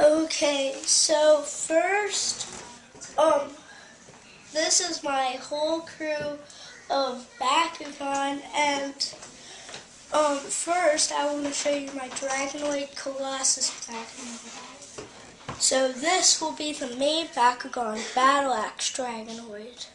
Okay, so first, this is my whole crew of Bakugan, and first I want to show you my Dragonoid Colossus Bakugan. So this will be the main Bakugan Battle Axe Dragonoid.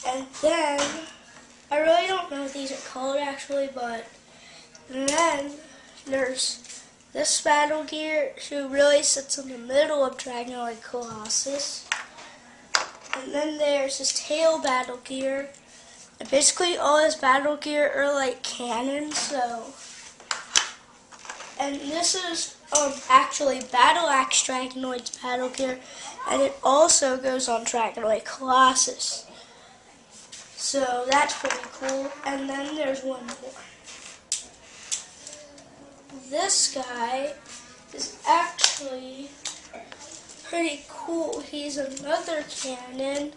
And then, I really don't know what these are called actually, but then there's this battle gear who really sits in the middle of Dragonoid Colossus. And then there's his tail battle gear. And basically all his battle gear are like cannons, so. And this is actually Battle Axe Dragonoid's battle gear, and it also goes on Dragonoid Colossus. So that's pretty cool. And then there's one more. This guy is actually pretty cool. He's another cannon.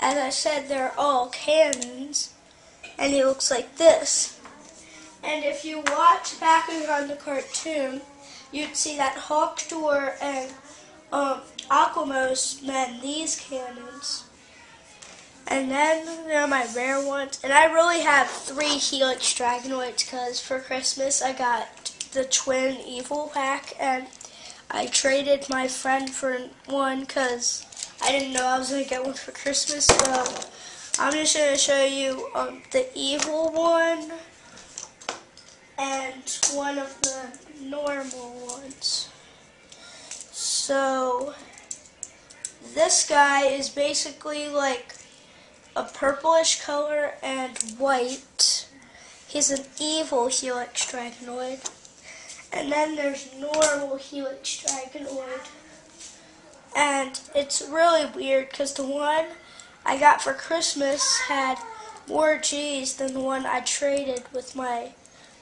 As I said, they're all cannons. And he looks like this. And if you watch Bakugan the cartoon, you'd see that Hawkdoor and Aquamos made these cannons. And then there are my rare ones. And I really have 3 Helix Dragonoids because for Christmas I got the Twin Evil pack, and I traded my friend for one because I didn't know I was going to get one for Christmas. So I'm just going to show you the evil one and one of the normal ones. So this guy is basically like a purplish color and white. He's an evil Helix Dragonoid. And then there's normal Helix Dragonoid. And it's really weird because the one I got for Christmas had more G's than the one I traded with my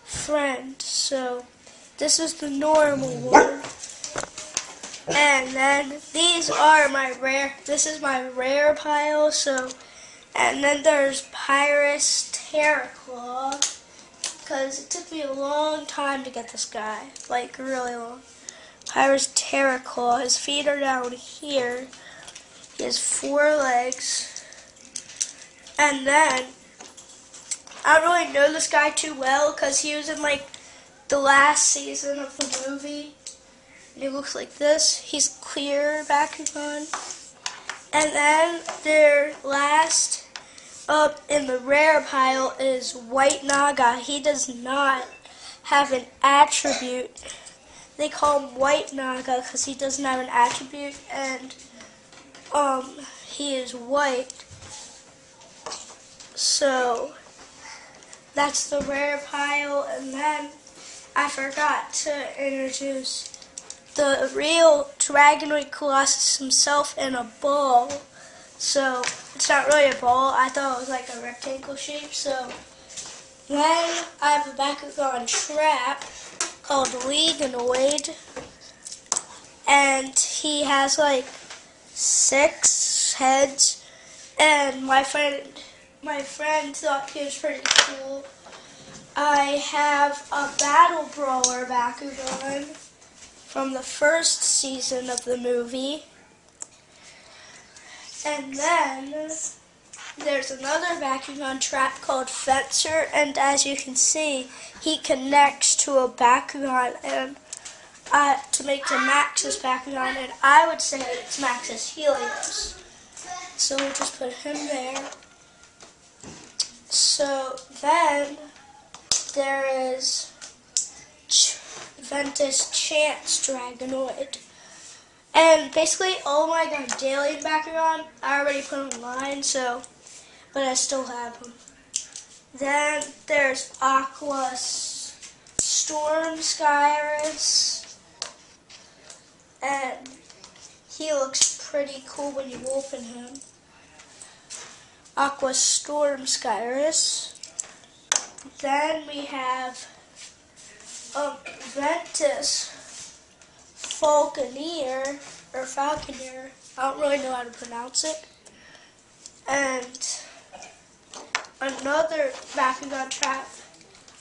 friend. So this is the normal one. And then these are my rare, this is my rare pile. So, and then there's Pyrus Terraclaw. Because it took me a long time to get this guy, like really long. Pyrus Terraclaw, his feet are down here. He has 4 legs. And then, I don't really know this guy too well because he was in like the last season of the movie. And he looks like this. He's clear Bakugan. And then their last up in the rare pile is White Naga. He does not have an attribute. They call him White Naga because he doesn't have an attribute, and he is white. So that's the rare pile. And then I forgot to introduce the real Dragonoid Colossus himself in a ball. So it's not really a ball. I thought it was like a rectangle shape. So then I have a Bakugan trap called Leganoid, and he has like 6 heads. And my friend thought he was pretty cool. I have a Battle Brawler Bakugan from the first season of the movie. And then there's another Bakugan trap called Fencer, and as you can see, he connects to a Bakugan and to make the Max's Bakugan, and I would say it's Max's Helios. So we'll just put him there. So then there is Ventus Chance Dragonoid. And basically all my daily Bakugan, I already put them online, so, but I still have them. Then there's Aqua's Storm Skyrus, and he looks pretty cool when you open him. Aqua's Storm Skyrus. Then we have Ventus Falconeer, I don't really know how to pronounce it. And another Bakugan trap,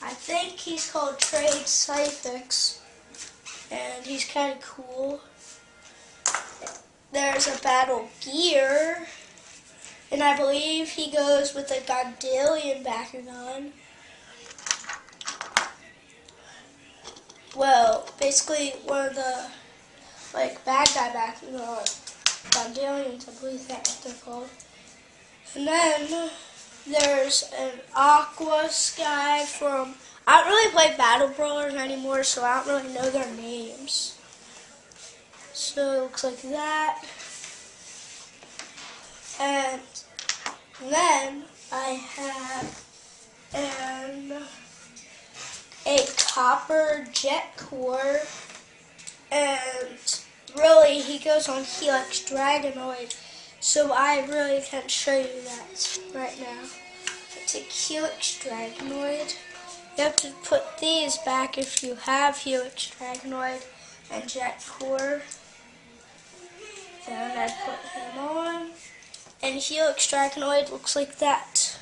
I think he's called Trade Cyphix. and he's kind of cool. There's a battle gear, and I believe he goes with a Gondalian Bakugan. Well, basically one of the bad guy Bakugan Gondalians, I believe that's what they're called. And then there's an Aqua Sky from. I don't really play Battle Brawlers anymore, so I don't really know their names. So it looks like that. And then I have a Copper Jet Core, and really he goes on Helix Dragonoid, so I really can't show you that right now. It's a Helix Dragonoid. You have to put these back if you have Helix Dragonoid and Jet Core. Then I put him on, and Helix Dragonoid looks like that.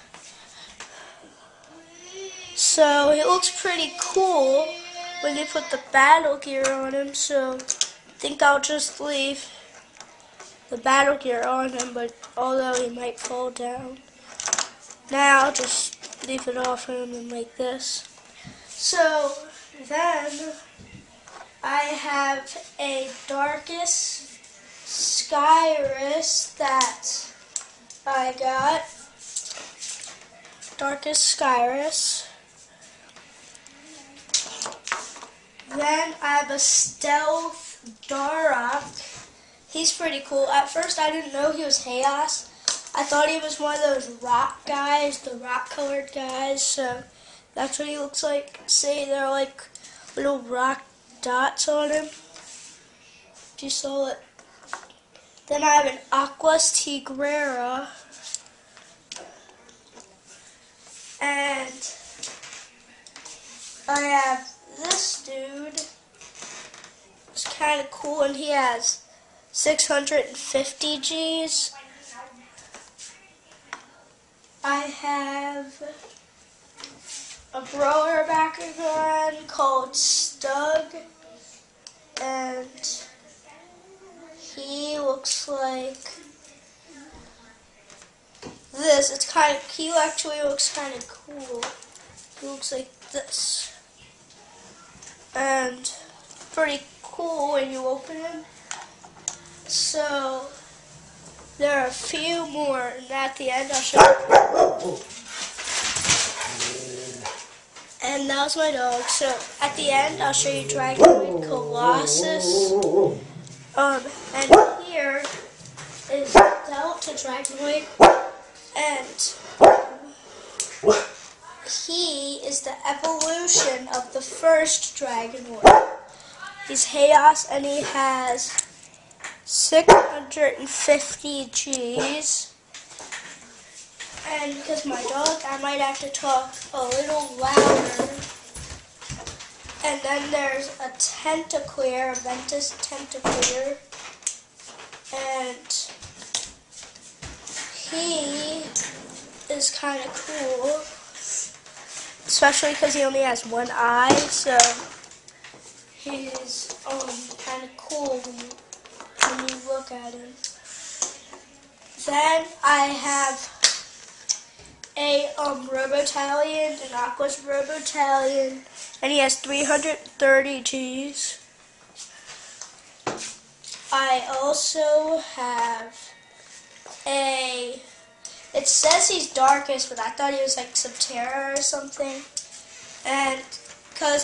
So it looks pretty cool when you put the battle gear on him, so I think I'll just leave the battle gear on him, but although he might fall down. Now I'll just leave it off him and like this. So then I have a Darkest Skyrus that I got. Darkest Skyrus. Then I have a Stealth Darok. He's pretty cool. At first I didn't know he was Chaos. I thought he was one of those rock guys, the rock colored guys, so that's what he looks like. See, there are like little rock dots on him. If you saw it. Then I have an Aquas Tigrera. And I have this dude. It's kind of cool, and he has 650 Gs. I have a Brawler Bakugan called Stug, and he looks like this. It's kind of, he actually looks kind of cool. He looks like this. And pretty cool when you open him. So there are a few more, and at the end I'll show you. And that was my dog. So at the end I'll show you Dragonoid Colossus. And here is Delta Dragonoid, and he is the evolution of the first Dragonoid. He's Chaos, and he has 650 Gs. And because my dog, I might have to talk a little louder. And then there's a Tentacleer, a Ventus Tentacleer. And he is kind of cool, especially because he only has one eye, so he's kind of cool when you look at him. Then I have a Robotalion, an Aqua's Robotalion, and he has 330 Gs. I also have it says he's Darkest, but I thought he was like Subterra or something. And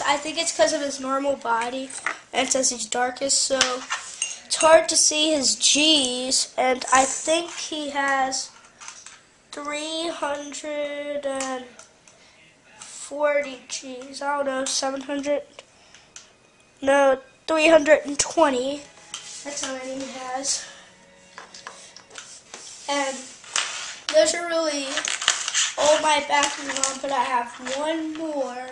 I think it's because of his normal body, and it says he's Darkest, so it's hard to see his Gs, and I think he has 340 Gs. I don't know, 700? No, 320. That's how many he has. And those are really all my Bakugan, but I have one more.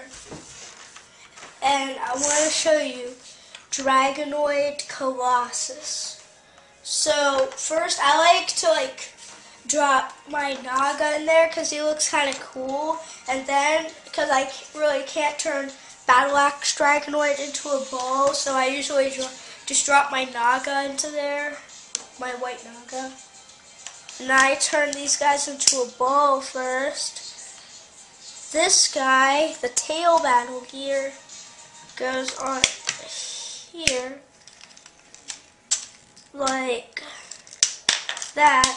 And I want to show you Dragonoid Colossus. So first I like to drop my Naga in there because he looks kind of cool. And then because I really can't turn Battle Axe Dragonoid into a ball, so I usually just drop my Naga into there, my white Naga. And I turn these guys into a ball first. This guy, the tail battle gear, goes on here, like that.